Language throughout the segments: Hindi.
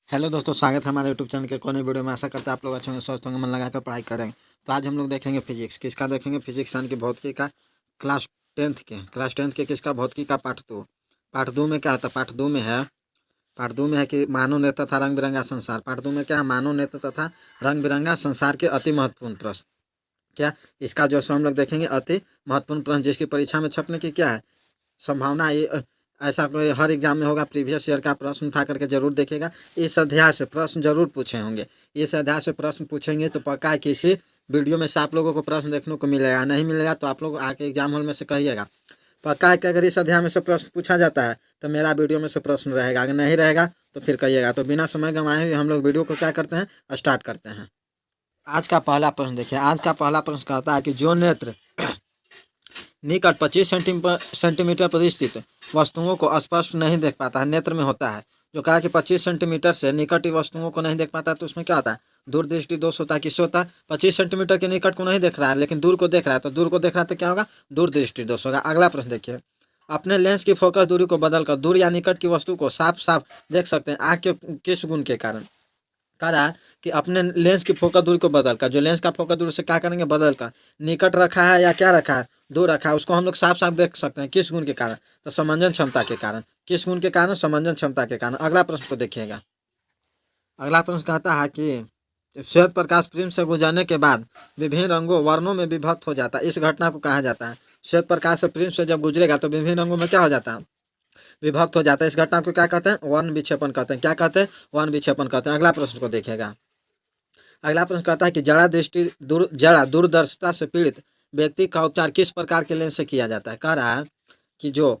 हेलो दोस्तों, स्वागत है हमारे यूट्यूब चैनल के कोने वीडियो में। आशा करते हैं आप लोग अच्छे होंगे, स्वस्थ होंगे, मन लगाकर पढ़ाई करेंगे। तो आज हम लोग देखेंगे फिजिक्स। किसका देखेंगे? फिजिक्स यानी कि भौतिकी का क्लास टेंथ के किसका भौतिकी का पार्ट दो में क्या आता है? पार्ट दो में है कि मानव नेत्र तथा रंग बिरंगा संसार। पार्ट दो में क्या है? मानव नेत्र तथा रंग बिरंगा संसार के अति महत्वपूर्ण प्रश्न। क्या इसका जो हम लोग देखेंगे अति महत्वपूर्ण प्रश्न, जिसकी परीक्षा में छपने की क्या है संभावना। ये ऐसा कोई हर एग्जाम में होगा, प्रीवियस ईयर का प्रश्न उठा करके जरूर देखेगा। इस अध्याय से प्रश्न जरूर पूछे होंगे। इस अध्याय से प्रश्न पूछेंगे तो पक्का है कि इसी वीडियो में से आप लोगों को प्रश्न देखने को मिलेगा। नहीं मिलेगा तो आप लोग आके एग्जाम हॉल में से कहिएगा। पक्का है कि अगर इस अध्याय में से प्रश्न पूछा जाता है तो मेरा वीडियो में से प्रश्न रहेगा, अगर नहीं रहेगा तो फिर कहिएगा। तो बिना समय गंवाए हुए हम लोग वीडियो को क्या करते हैं, स्टार्ट करते हैं। आज का पहला प्रश्न देखिए। आज का पहला प्रश्न कहता है कि जो नेत्र निकट 25 सेंटीमीटर पर स्थित वस्तुओं को स्पष्ट नहीं देख पाता है, नेत्र में होता है। जो कहा कि 25 सेंटीमीटर से निकट वस्तुओं को नहीं देख पाता है, तो उसमें क्या होता है? दूरदृष्टि दोष होता है। किससे होता है? 25 सेंटीमीटर के निकट को नहीं देख रहा है लेकिन दूर को देख रहा है, तो दूर को देख रहा है तो क्या होगा? दूरदृष्टि दोष होगा। अगला प्रश्न देखिए। अपने लेंस की फोकस दूरी को बदलकर दूर या निकट की वस्तु को साफ साफ देख सकते हैं, आँख के किस गुण के कारण? कह रहा है कि अपने लेंस की फोकस दूरी को बदल कर, जो लेंस का फोकस दूरी से क्या करेंगे? बदल कर निकट रखा है या क्या रखा है? दूर रखा है, उसको हम लोग साफ साफ देख सकते हैं। किस गुण के कारण? तो समंजन क्षमता के कारण। किस गुण के कारण? समंजन क्षमता के कारण। अगला प्रश्न को देखिएगा। अगला प्रश्न कहता है कि श्वेत प्रकाश प्रिज्म से गुजरने के बाद विभिन्न रंगों वर्णों में विभक्त हो जाता है, इस घटना को कहा जाता है? श्वेत प्रकाश से प्रिज्म से जब गुजरेगा तो विभिन्न रंगों में क्या हो जाता है? विभक्त हो जाता है। इस घटना को क्या कहते हैं? वर्ण विक्षेपण कहते हैं। क्या कहते हैं? वर्ण विक्षेपण कहते हैं। अगला प्रश्न को देखिएगा। अगला प्रश्न कहता है कि जड़ा दूरदर्शिता से पीड़ित व्यक्ति का उपचार किस प्रकार के लेंस से किया जाता है? कह रहा है कि जो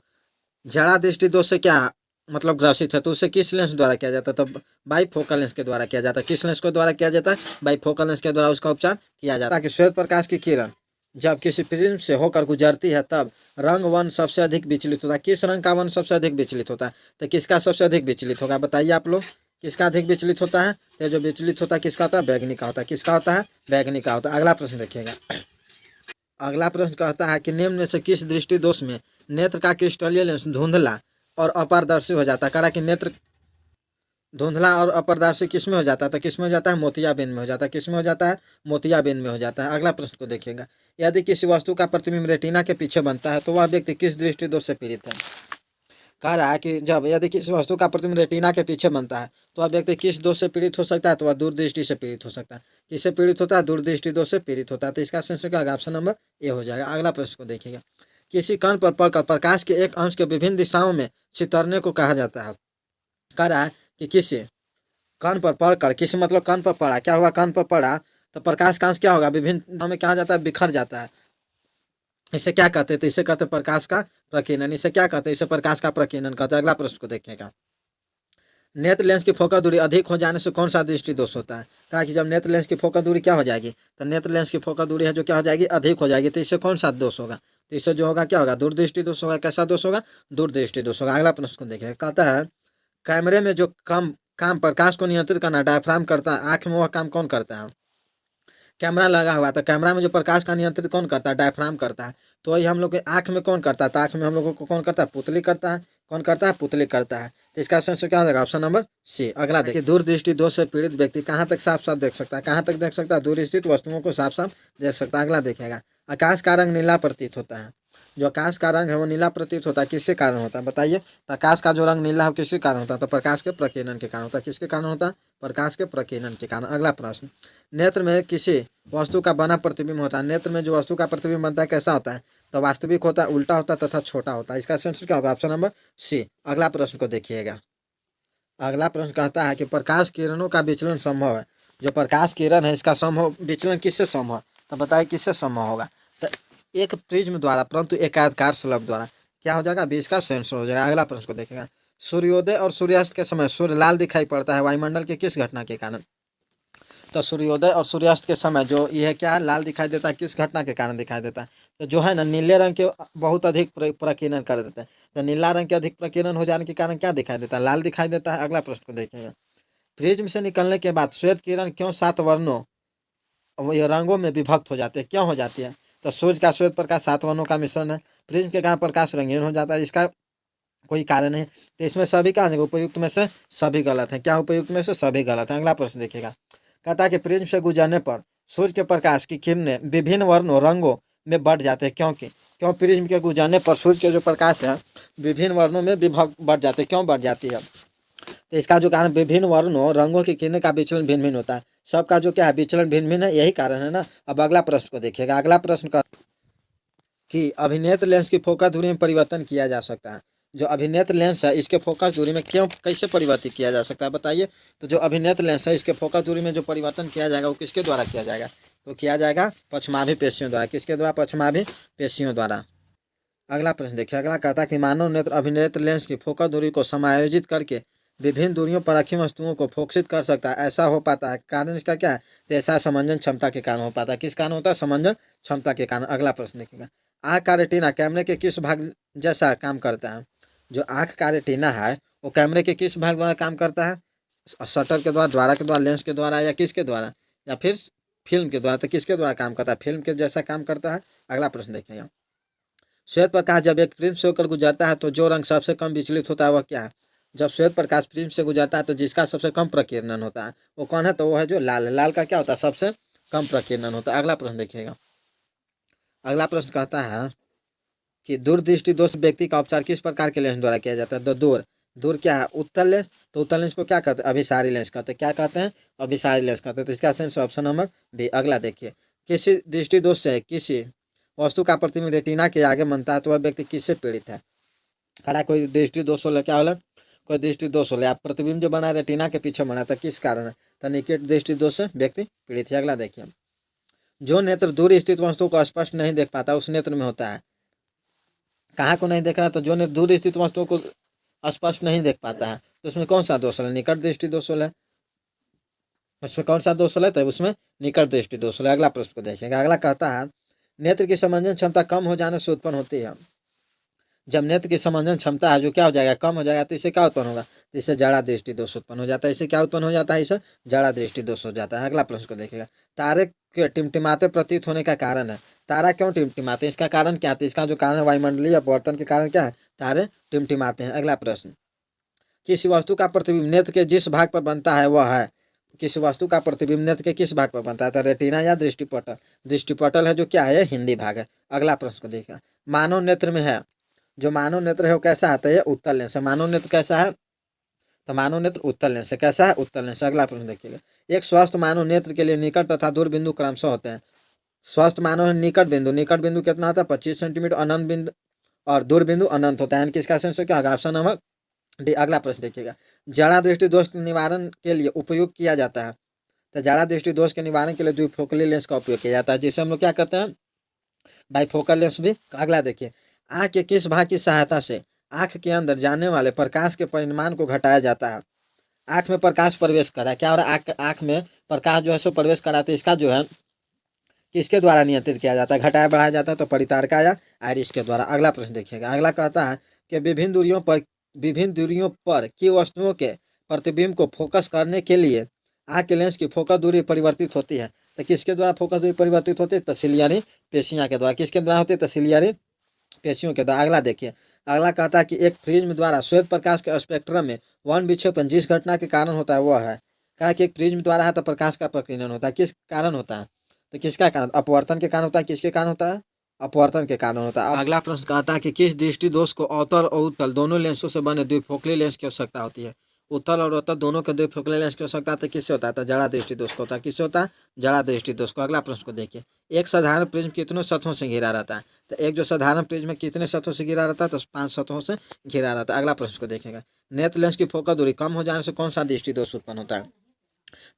जड़ा दृष्टि दोष से क्या मतलब ग्रसित है, तो उसे किस लेंस द्वारा किया जाता है? तो बाईफोकल लेंस के द्वारा किया जाता है। किस लेंस के द्वारा किया जाता है? बाईफोकल लेंस के द्वारा उसका उपचार किया जाता है। कि श्वेत प्रकाश की किरण जब किसी प्रिज्म से होकर गुजरती है तब रंग वन सबसे अधिक विचलित होता है। किस रंग का वन सबसे अधिक विचलित होता है? तो किसका सबसे अधिक विचलित होगा? बताइए आप लोग, किसका अधिक विचलित होता है? तो जो विचलित होता है किसका होता है? बैगनी का होता है। किसका होता है? बैगनी का होता है। अगला प्रश्न देखिएगा। अगला प्रश्न कहता है कि निम्न में से किस दृष्टि दोष में नेत्र का क्रिस्टलीय लेंस धुंधला और अपारदर्शी हो जाता है? कह रहा कि नेत्र धुंधला और अपारदर्शी किस में हो जाता है? तो किस में हो जाता है? मोतियाबिंद में हो जाता है। किस में हो जाता है? मोतियाबिंद में हो जाता है। अगला प्रश्न को देखिएगा। यदि किसी वस्तु का प्रतिबिंब रेटिना के पीछे बनता है तो वह व्यक्ति किस दृष्टि दोष से पीड़ित है? कह रहा है कि जब यदि किसी वस्तु का प्रतिबिंब रेटिना के पीछे बनता है तो वह व्यक्ति किस दोष से पीड़ित हो सकता है? तो वह दूरदृष्टि से पीड़ित हो सकता है। किससे पीड़ित होता है? दूरदृष्टि दोष से पीड़ित होता है। तो इसका आंसर क्या होगा? ऑप्शन नंबर ए हो जाएगा। अगला प्रश्न को देखिएगा। किसी कण पर पड़कर प्रकाश के एक अंश के विभिन्न दिशाओं में छितरने को कहा जाता है। कह रहा है कि किसी कण पर पड़कर, किसी मतलब कण पर पड़ा, क्या होगा? कण पर पड़ा तो प्रकाश का अंश क्या होगा? विभिन्न दिशाओं में क्या हो जाता है? बिखर जाता है। इसे क्या कहते हैं? तो इसे कहते हैं प्रकाश का प्रकीर्णन। इसे क्या कहते हैं? इसे प्रकाश का प्रकीर्णन कहते हैं। अगला प्रश्न को देखिएगा। नेत्र लेंस की फोकस दूरी अधिक हो जाने से कौन सा दृष्टि दोष होता है? कहा कि जब नेत्र लेंस की फोकस दूरी क्या हो जाएगी? तो नेत्र लेंस की फोकस दूरी है जो क्या हो जाएगी? अधिक हो जाएगी। तो इससे कौन सा दोष होगा? तो इससे जो होगा क्या होगा? दूरदृष्टि दोष होगा। कैसा दोष होगा? दूरदृष्टि दोष होगा। अगला प्रश्न को देखिए। कहता है कैमरे में जो कम काम प्रकाश को नियंत्रित करना डायफ्राम करता है, आंख में वह काम कौन करता है? कैमरा लगा हुआ तो कैमरा में जो प्रकाश का नियंत्रित कौन करता है? डायफ्राम करता है। तो वही हम लोग के आंख में कौन करता है? तो आंख में हम लोगों को कौन करता है? पुतली करता है। कौन करता है? पुतली करता है। तो इसका आंसर क्या हो जाएगा? Option number C. अगला देखिए। दूरदृष्टि दोष से पीड़ित व्यक्ति कहाँ तक साफ साफ देख सकता है? कहाँ तक देख सकता है? दूर स्थित वस्तुओं को साफ साफ देख सकता है। अगला देखिएगा। आकाश का रंग नीला प्रतीत होता है। जो आकाश का रंग है वो नीला प्रतीत होता है, किसके कारण होता है? बताइए। तो आकाश का जो रंग नीला है किसके कारण होता है? तो प्रकाश के प्रकीर्णन के कारण होता है। किसके कारण होता है? प्रकाश के प्रकीर्णन के कारण। अगला प्रश्न। नेत्र में किसी वस्तु का बना प्रतिबिंब होता है। नेत्र में जो वस्तु का प्रतिबिंब बनता है कैसा होता है? तो वास्तविक होता है, उल्टा होता है तथा छोटा होता है। इसका आंसर क्या होगा? Option number C. अगला प्रश्न को देखिएगा। अगला प्रश्न कहता है कि प्रकाश किरणों का विचलन संभव है। जो प्रकाश किरण है इसका संभव विचलन किससे संभव है? तो बताइए किससे संभव होगा? तो एक प्रिज्म द्वारा, परंतु एक आयताकार स्लब द्वारा। क्या हो जाएगा? 20 का सेंसर हो जाएगा। अगला प्रश्न को देखेगा। सूर्योदय और सूर्यास्त के समय सूर्य लाल दिखाई पड़ता है वायुमंडल के किस घटना के कारण? तो सूर्योदय और सूर्यास्त के समय जो यह क्या है? लाल दिखाई देता है, किस घटना के कारण दिखाई देता है? तो जो है ना नीले रंग के बहुत अधिक प्रकीर्णन कर देते हैं। तो नीला रंग के अधिक प्रकीर्णन हो जाने के कारण क्या दिखाई देता है? लाल दिखाई देता है। अगला प्रश्न को देखिएगा। प्रिज्म से निकलने के बाद श्वेत किरण क्यों 7 वर्णों ये रंगों में विभक्त हो जाते हैं? क्यों हो जाती है? तो सूर्य का श्वेत प्रकाश 7 वर्णों का मिश्रण है। प्रिज्म के कारण प्रकाश रंगीन हो जाता है। इसका कोई कारण है, तो इसमें सभी का उपयुक्त में से सभी गलत है। क्या उपयुक्त में से सभी गलत है। अगला प्रश्न देखिएगा, कहता है कि प्रिज्म से गुजरने पर सूर्य के प्रकाश की किरणें विभिन्न वर्णों रंगों में बढ़ जाते हैं, क्योंकि क्यों प्रिज्म के गुजरने पर सूर्य के जो प्रकाश है विभिन्न वर्णों में विभक्त बढ़ जाते हैं, क्यों बढ़ जाती है। तो इसका जो कारण विभिन्न वर्णों रंगों की किरणें का विचलन भिन्न भिन्न होता है। सबका जो क्या है विचलन भिन्न भिन्न है, यही कारण है ना। अब अगला प्रश्न को देखिएगा, अगला प्रश्न का कि अभिनेत्र लेंस की फोकस दूरी में परिवर्तन किया जा सकता है। जो अभिनेत्र लेंस है इसके फोकस दूरी में क्यों कैसे परिवर्तित किया जा सकता है बताइए। तो जो अभिनेत्र लेंस है इसके फोकस दूरी में जो परिवर्तन किया जाएगा वो किसके द्वारा किया जाएगा, तो किया जाएगा पश्चमाभि पेशियों द्वारा। किसके द्वारा, पश्चमाभि पेशियों द्वारा। अगला प्रश्न देखिए, अगला कहता है कि मानव नेत्र अभिनेत्र लेंस की फोकस दूरी को समायोजित करके विभिन्न दूरियों पर रखी वस्तुओं को फोकसित कर सकता है। ऐसा हो पाता है, कारण इसका क्या है, तो ऐसा समंजन क्षमता के कारण हो पाता है। किस कारण होता है, समंजन क्षमता के कारण। अगला प्रश्न देखिएगा, आँख का रेटिना कैमरे के किस भाग जैसा काम करता है। जो आँख का रेटिना है वो कैमरे के किस भाग द्वारा काम करता है, शटर के द्वारा, द्वारा के द्वारा, लेंस के द्वारा, या किसके द्वारा, या फिर फिल्म के द्वारा। तो किसके द्वारा काम करता है, फिल्म के जैसा काम करता है। अगला प्रश्न देखिएगा, श्वेत प्रकाश जब एक प्रिज्म से होकर गुजरता है तो जो रंग सबसे कम विचलित होता है वह क्या है। जब श्वेत प्रकाश प्रिज्म से गुजरता है तो जिसका सबसे कम प्रकीर्णन होता है वो कौन है, तो वो है जो लाल है। लाल का क्या होता है, सबसे कम प्रकीर्णन होता है। अगला प्रश्न देखिएगा, अगला प्रश्न कहता है कि दूरदृष्टि दोष व्यक्ति का उपचार किस प्रकार के लेंस द्वारा किया जाता है। तो दूर, दूर क्या है, उत्तल लेंस। तो उत्तल लेंस को क्या कहते हैं, अभिसारी लेंस कहते हैं। क्या कहते हैं, अभिसारी लेंस कहते हैं। तो इसका आंसर ऑप्शन नंबर बी। अगला देखिए, किसी दृष्टि दोष से किसी वस्तु का प्रतिबिंब रेटिना के आगे बनता है तो वह व्यक्ति किससे पीड़ित है। खड़ा कोई दृष्टि दोष हो, क्या होला, कोई दृष्टि दोष हो, आप प्रतिबिंब जो बना रेटिना के पीछे बना था, किस कारण है, तो निकट दृष्टि दोष से व्यक्ति पीड़ित है। अगला देखिए, जो नेत्र दूर स्थित वस्तु को स्पष्ट नहीं देख पाता उस नेत्र में होता है। कहाँ को नहीं देख रहा, तो जो नेत्र दूर स्थित वस्तुओं को स्पष्ट नहीं देख पाता है तो उसमें कौन सा दोष है, निकट दृष्टि दोष है। उसमें कौन सा दोष है, तो उसमें निकट दृष्टि दोष है। अगला प्रश्न को देखेंगे, अगला कहता है नेत्र की समंजन क्षमता कम हो जाने से उत्पन्न होती है। जब नेत्र की समंजन क्षमता है जो क्या हो जाएगा, कम हो जाएगा, तो इससे क्या उत्पन्न होगा, तो इससे जड़ा दृष्टि दोष उत्पन्न हो जाता है। इससे क्या उत्पन्न हो जाता है, इससे जड़ा दृष्टि दोष हो जाता है। अगला प्रश्न को देखिएगा, तारे के टिमटिमाते प्रतीत होने का कारण है। तारा क्यों टिमटिमाते हैं, इसका कारण क्या है, तो इसका जो कारण है वायुमंडलीय अपवर्तन के कारण क्या है, तारे टिमटिमाते हैं। अगला प्रश्न, किसी वस्तु का प्रतिबिंब नेत्र के जिस भाग पर बनता है वह है। किसी वस्तु का प्रतिबिंब नेत्र के किस भाग पर बनता है, तो रेटिना या दृष्टिपटल। दृष्टिपटल है जो क्या है, हिंदी भाग है। अगला प्रश्न को देखिए, मानव नेत्र में है, जो मानव नेत्र है वो कैसा आता है, ये उत्तल लेंस है। मानव नेत्र कैसा है, तो मानव नेत्र उत्तल लेंस है। कैसा है, उत्तल लेंस। अगला प्रश्न देखिएगा, एक स्वस्थ मानव नेत्र के लिए निकट तथा दूर बिंदु क्रमशः होते हैं। स्वस्थ मानव निकट बिंदु, निकट बिंदु कितना होता है, 25 सेंटीमीटर। अनंत बिंदु और दूर बिंदु अनंत होता है। यानी कि इसका आंसर क्या होगा, ऑप्शन नंबर डी। अगला प्रश्न देखिएगा, जड़ा दृष्टि दोष निवारण के लिए उपयोग किया जाता है। तो जड़ा दृष्टि दोष के निवारण के लिए द्विफोकली लेंस का उपयोग किया जाता है, जिसे हम लोग क्या कहते हैं, बाइफोकल लेंस भी। अगला देखिए, आँख के किस भाग की सहायता से आँख के अंदर जाने वाले प्रकाश के परिमाण को घटाया जाता है। आँख में प्रकाश प्रवेश करा, क्या हो रहा है, आँख में प्रकाश जो है सो प्रवेश कराते, इसका जो है किसके द्वारा नियंत्रित किया जाता है, घटाया बढ़ाया जाता है, तो परितारका या आइरिस के द्वारा। अगला प्रश्न देखिएगा, अगला कहता है कि विभिन्न दूरियों पर की वस्तुओं के प्रतिबिंब को फोकस करने के लिए आँख के लेंस की फोकस दूरी परिवर्तित होती है। तो किसके द्वारा फोकस दूरी परिवर्तित होती है, तो सिलियरी पेशियाँ के द्वारा। किसके द्वारा होती है, तो सिलियरी पेशियों के द्वारा। अगला देखिए, अगला कहता है कि एक प्रिज्म द्वारा श्वेत प्रकाश के स्पेक्ट्रम में वर्ण विक्षेपण जिस घटना के कारण होता है वह है। कहा कि एक प्रिज्म द्वारा है तो प्रकाश का प्रकीर्णन होता है, किस कारण होता है, तो किसका कारण, अपवर्तन के कारण होता है। किसके कारण होता है, अपवर्तन के कारण होता है। अगला प्रश्न कहता है कि किस दृष्टि दोष को अवतल और उत्तल दोनों लेंसों से बने द्विफोकली लेंस की आवश्यकता होती है। उत्तल और अवतल दोनों के द्विफोकली लेंस की आवश्यकता तो किससे होता है, तो जड़ा दृष्टि दोष को होता है। किससे होता है, जड़ा दृष्टि दोष को। अगला प्रश्न को देखिए, एक साधारण प्रिज्म कितनों सतहों से घिरा रहता है। तो एक जो साधारण प्रिज्म कितने सतहों से घिरा रहता है, तो 5 सतहों से घिरा रहता है। अगला प्रश्न को देखेगा, नेत्र लेंस की फोकस दूरी कम हो जाने से कौन सा दृष्टि दोष उत्पन्न होता है।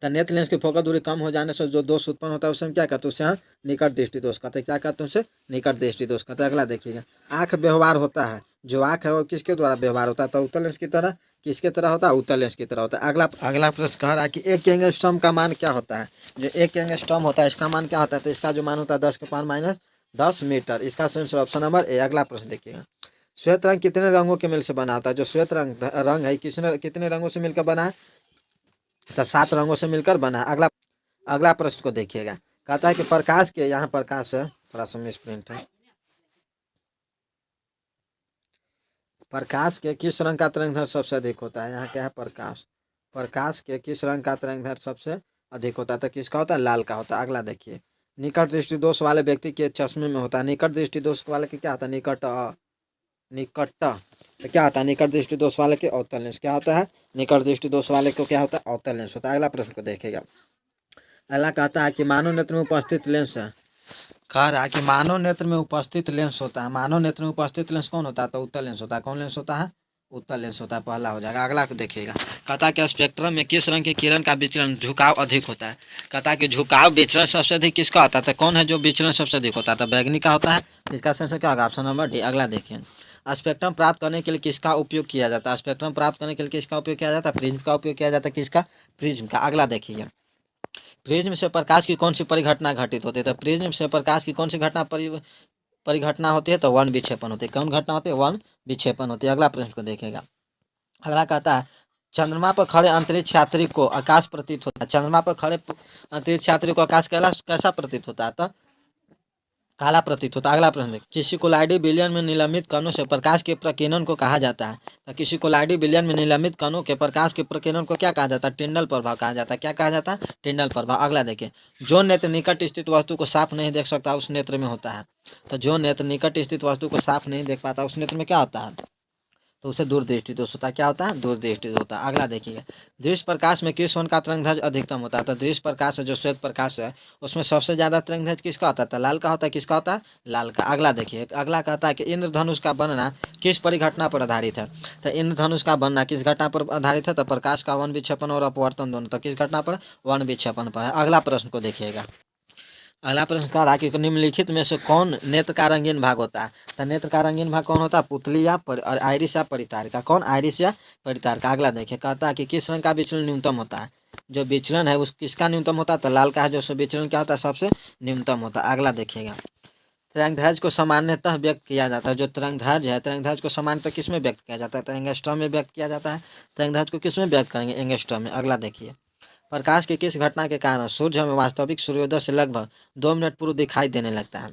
तो नेत्र लेंस की फोकस दूरी कम हो जाने से जो दोष उत्पन्न होता है उसे हम क्या कहते हैं, उसे हम निकट दृष्टि दोष कहते हैं। क्या कहते हैं, उसे निकट दृष्टि दोष कहते हैं। अगला देखिएगा, आँख व्यवहार होता है, जो आँख है वो किसके द्वारा व्यवहार होता है, तो उत्तल लेंस की तरह। किसके तरह होता है, उत्तल लेंस की तरह होता है। अगला प्रश्न कह रहा है कि एक एंगस्ट्रॉम का मान क्या होता है। जो एक एंगस्ट्रॉम होता है इसका मान क्या होता है, तो इसका जो मान होता है 10⁻⁻10 मीटर। इसका आंसर ऑप्शन नंबर ए। अगला प्रश्न देखिएगा, श्वेत रंग कितने रंगों के मिल से बना होता है। जो श्वेत रंग है कितने रंगों से मिलकर बना है, तो 7 रंगों से मिलकर बना। अगला प्रश्न को देखिएगा, कहता है कि प्रकाश के, यहाँ प्रकाश है, थोड़ा सा मिसप्रिंट है, प्रकाश के किस रंग का तरंग सबसे अधिक होता है? यहाँ क्या है? प्रकाश। प्रकाश के किस रंग का तरंग सबसे अधिक होता है? तो किसका होता है? लाल का होता है। अगला देखिए, निकट दृष्टि दोष वाले व्यक्ति के चश्मे में होता है। निकट दृष्टि दोष वाले के क्या होता है? निकट तो क्या होता है? निकट दृष्टि दोष वाले के अवतल लेंस क्या होता है? निकट दृष्टि दोष वाले को क्या होता है? अवतल लेंस होता है। अगला प्रश्न को देखेगा। अगला कहता है कि मानव नेत्र में उपस्थित लेंस है। कह रहा है कि मानव नेत्र में उपस्थित लेंस होता है। मानव नेत्र में उपस्थित लेंस कौन होता है? तो उत्तल लेंस होता है। कौन लेंस होता है? उत्तल लेंस होता है। पहला हो जाएगा। अगला को देखिएगा। कहता है कि स्पेक्ट्रम में किस रंग के किरण का विचलन झुकाव अधिक होता है? कहता है कि झुकाव विचलन सबसे अधिक किसका होता है? तो कौन है जो विचलन सबसे अधिक होता है? तो बैगनी का होता है। इसका आंसर क्या होगा? Option number D. अगला देखिए, स्पेक्ट्रम प्राप्त करने के लिए किसका उपयोग किया जाता है? स्पेक्ट्रम प्राप्त करने के लिए किसका उपयोग किया जाता है? प्रिज्म का उपयोग किया जाता है। किसका? प्रिज्म का। अगला देखिए, प्रिज्म से प्रकाश की कौन सी परिघटना घटित होती है? तो प्रिज्म से प्रकाश की कौन सी घटना परिघटना होती है? तो वन विक्षेपण होती है। कौन घटना होती है? वन विक्षेपण होती है। अगला प्रश्न को देखेगा। अगला कहता है, चंद्रमा पर खड़े अंतरिक्ष यात्री को आकाश प्रतीत होता है। चंद्रमा पर खड़े अंतरिक्ष यात्री को आकाश कैसा प्रतीत होता है? तो काला प्रतीत होता है। अगला प्रश्न देखिए, किसी कोलाइडी विलयन में निलंबित कणों से प्रकाश के प्रकीर्णन को कहा जाता है। तो किसी कोलाइडी विलयन में निलंबित कणों के प्रकाश के प्रकीर्णन को क्या कहा जाता है? टिंडल प्रभाव कहा जाता है। क्या कहा जाता है? टिंडल प्रभाव। अगला देखिए, जो नेत्र निकट स्थित वस्तु को साफ नहीं देख सकता उस नेत्र में होता है। तो जो नेत्र निकट स्थित वस्तु को साफ नहीं देख पाता उस नेत्र में क्या होता है? तो उसे दूरदृष्टि दोष होता है। क्या होता है? दूरदृष्टि होता है। अगला देखिएगा, दृश्य प्रकाश में किस वन का तरंगदैर्घ्य अधिकतम होता है? तो दृश्य प्रकाश है जो श्वेत प्रकाश है उसमें सबसे ज्यादा तरंगदैर्घ्य किसका होता है? तो लाल का होता है। किसका होता है? लाल का। अगला देखिए, अगला कहता है कि इंद्रधनुष का बनना किस परिघटना पर आधारित है? तो इंद्रधनुष का बनना किस घटना पर आधारित है? तो प्रकाश का वन विक्षेपण और अपवर्तन दोनों। तो किस घटना पर? वन विक्षेपण पर है। अगला प्रश्न को देखिएगा। अगला प्रश्न कह रहा है कि निम्नलिखित में से कौन नेत्र का रंगीन भाग होता है? तो नेत्र का रंगीन भाग कौन होता है? पुतली या और आइरिस या परितारिका। कौन? आइरिस या परितारिका। अगला देखिए, कहता है कि किस रंग का विचलन न्यूनतम होता है? जो विचलन है उस किसका न्यूनतम होता है? तो लाल का है जो विचलन क्या होता है? सबसे न्यूनतम होता है। अगला देखिएगा, तरंगदैर्घ्य को सामान्यतः व्यक्त किया जाता है। जो तरंगदैर्घ्य है तरंगदैर्घ्य को सामान्यतः किस में व्यक्त किया जाता है? तो एंगस्ट्रॉम में व्यक्त किया जाता है। तरंगदैर्घ्य को किस में व्यक्त करेंगे? एंगस्ट्रॉम में। अगला देखिए, प्रकाश की किस घटना के कारण सूर्य हमें वास्तविक सूर्योदय से लगभग 2 मिनट पूर्व दिखाई देने लगता है?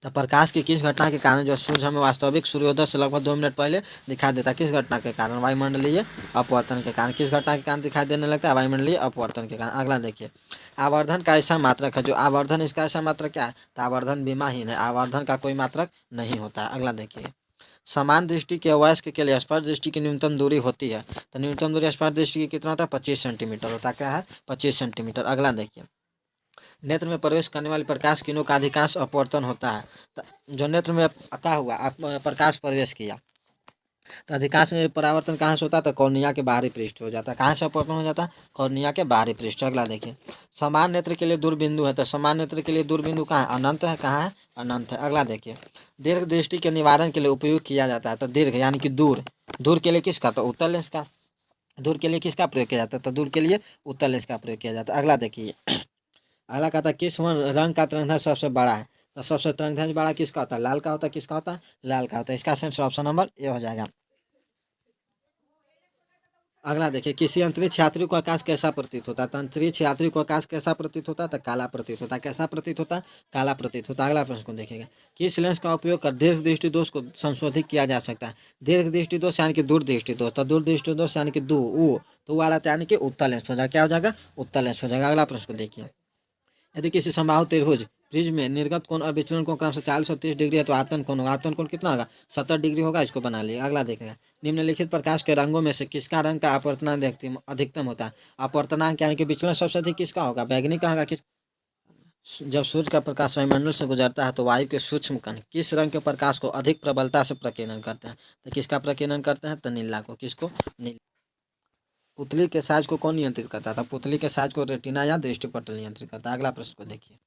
तो प्रकाश की किस घटना के कारण जो सूर्य हमें वास्तविक सूर्योदय से लगभग 2 मिनट पहले दिखाई देता है? किस घटना के कारण? वायुमंडलीय अपवर्तन के कारण। किस घटना के कारण दिखाई देने लगता है? वायुमंडलीय अपवर्तन के कारण। अगला देखिए, आवर्धन का ऐसा मात्रक है जो आवर्धन इसका ऐसा मात्रक क्या है? तो आवर्धन विमाहीन है। आवर्धन का कोई मात्रक नहीं होता है। अगला देखिए, समान दृष्टि के वयस्क के लिए स्पर्श दृष्टि की न्यूनतम दूरी होती है। तो न्यूनतम दूरी स्पर्श दृष्टि की कितना होता है? 25 सेंटीमीटर होता है। क्या है? 25 सेंटीमीटर। अगला देखिए, नेत्र में प्रवेश करने वाली प्रकाश किरणों का अधिकांश अपवर्तन होता है। तो जो नेत्र में क्या हुआ? प्रकाश प्रवेश किया तो अधिकांश परावर्तन कहाँ से होता है? तो कॉर्निया के बाहरी पृष्ठ हो जाता है। कहाँ से अपवर्तन हो जाता है? कॉर्निया के बाहरी पृष्ठ। अगला देखिए, समान नेत्र के लिए दूर बिंदु है। तो समान नेत्र के लिए दूर बिंदु कहाँ है? अनंत है। कहाँ है? अनंत है। अगला देखिए, दीर्घ दृष्टि के निवारण के लिए उपयोग किया जाता है। तो दीर्घ यानी कि दूर, दूर के लिए किसका? तो उत्तल लेंस का। दूर के लिए किसका प्रयोग किया जाता है? तो दूर के लिए उत्तल लेंस का प्रयोग किया जाता है। अगला देखिए, अगला कहता है किस रंग का तरंगदैर्घ्य सबसे बड़ा है? तो सबसे तरंगदैर्घ्य बड़ा किसका होता है? लाल का होता है। किसका होता है? लाल का होता है। इसका आंसर ऑप्शन नंबर ए हो जाएगा। अगला देखिए, किसी अंतरिक्ष यात्री को आकाश कैसा प्रतीत होता है? तो अंतरिक्ष यात्री को आकाश कैसा प्रतीत होता है? तो काला प्रतीत होता है। कैसा प्रतीत होता है? काला प्रतीत होता है। अगला प्रश्न को देखिएगा, किस लेंस का उपयोग कर दीर्घ दृष्टि दोष को संशोधित किया जा सकता है? दीर्घ दृष्टि दोष यानी कि दूर दृष्टि दोष। तो दूर दृष्टि दोष यानी कि तो वाला यानी कि उत्तल लेंस हो जाएगा। क्या हो जाएगा? उत्तल लेंस हो जाएगा। अगला प्रश्न को देखिए, यदि किसी समबाहु त्रिभुज प्रिज्म में निर्गत कोण और विचलन कोण क्रमशः 40 और 30 डिग्री है तो आपतन कोण होगा। आपतन कोण कितना होगा? 70 डिग्री होगा। इसको बना लिया। अगला देखेगा, निम्नलिखित प्रकाश के रंगों में से किसका रंग का अपवर्तनांक अधिकतम होता है? अपवर्तनांक यानी कि विचलन सबसे अधिक किसका होगा? बैगनी का होगा। जब सूर्य का प्रकाश वायुमंडल से गुजरता है तो वायु के सूक्ष्म कण किस रंग के प्रकाश को अधिक प्रबलता से प्रकीर्णन करते हैं? तो किसका प्रकीर्णन करते हैं? तो नीला को। किसको? नीला। पुतली के साइज को कौन नियंत्रित करता था? पुतली के साइज को रेटिना या दृष्टिपटल नियंत्रित करता है। अगला प्रश्न को देखिए,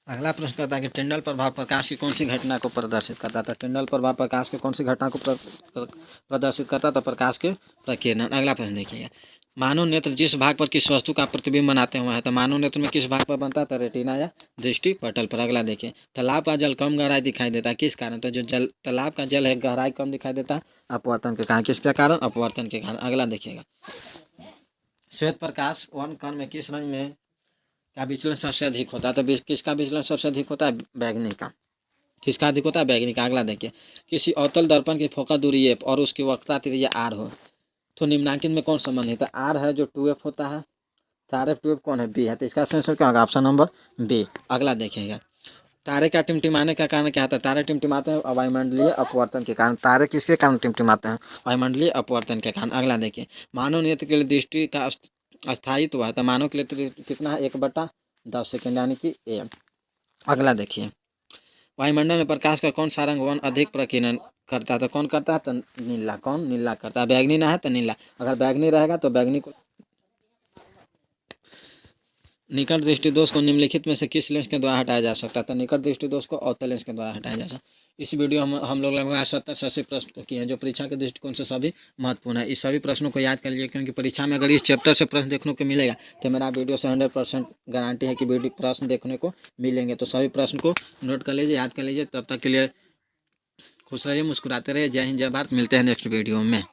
अगला प्रश्न करता है कि टिंडल प्रभाव प्रकाश की कौन सी घटना को प्रदर्शित करता था? टिंडल प्रभाव प्रकाश की कौन सी घटना को प्रदर्शित करता था? प्रकाश के प्रकीर्णन। अगला प्रश्न देखिए, मानव नेत्र जिस भाग पर किस वस्तु का प्रतिबिंब बनाते हुए है? तो मानव नेत्र में किस भाग पर बनता है? रेटिना या दृष्टि पटल पर। अगला देखिए, तालाब का जल कम गहराई दिखाई देता है किस कारण? तो जो जल तालाब का जल है गहराई कम दिखाई देता है अपवर्तन के कारण। किसके कारण? अपवर्तन के कारण। अगला देखिएगा, श्वेत प्रकाश वन कण में किस रंग में का विचलन सबसे अधिक होता है? तो किसका विचलन सबसे अधिक होता है? बैगनी का। किसका अधिक होता है? बैगनी का। अगला देखिए, किसी अवतल दर्पण की फोकस दूरी एफ और उसकी वक्रता त्रिज्या आर हो तो निम्नांकित में कौन संबंधित है? आर है जो 2f होता है, तारे 2f कौन है? बी है, तो इसका आंसर क्या होगा? Option number B. अगला देखिएगा, तारे का टिमटिमाने का कारण क्या होता है? तारे टिमटिमाते हैं वायुमंडलीय अपवर्तन के कारण। तारे किसके कारण टिमटिमाते हैं? वायुमंडलीय अपवर्तन के कारण। अगला देखिए, मानव नेत्र के लिए दृष्टि का अस्थायित्व है तो मानव के लिए कितना है? 1/10 सेकेंड यानी कि ए। अगला देखिए, वायुमंडल में प्रकाश का कौन सा रंग वन अधिक प्रकीर्णन करता है? तो कौन करता है? तो नीला। कौन? नीला करता है। बैगनी ना है तो नीला। अगर बैगनी रहेगा तो बैगनी को। निकट दृष्टि दोष को निम्नलिखित में से किस लेंस के द्वारा हटाया जा सकता है? तो निकट दृष्टि दोष को अवतल लेंस के द्वारा हटाया जा सकता है। इस वीडियो हम लोग लगभग 70 से 80 प्रश्न किए हैं जो परीक्षा के दृष्टिकोण से सभी महत्वपूर्ण है। इस सभी प्रश्नों को याद कर लीजिए, क्योंकि परीक्षा में अगर इस चैप्टर से प्रश्न देखने को मिलेगा तो मेरा वीडियो से 100% गारंटी है कि वीडियो प्रश्न देखने को मिलेंगे। तो सभी प्रश्न को नोट कर लीजिए, याद कर लीजिए। तब तक के लिए खुश रहिए, मुस्कुराते रहिए। जय हिंद, जय भारत। मिलते हैं नेक्स्ट वीडियो में।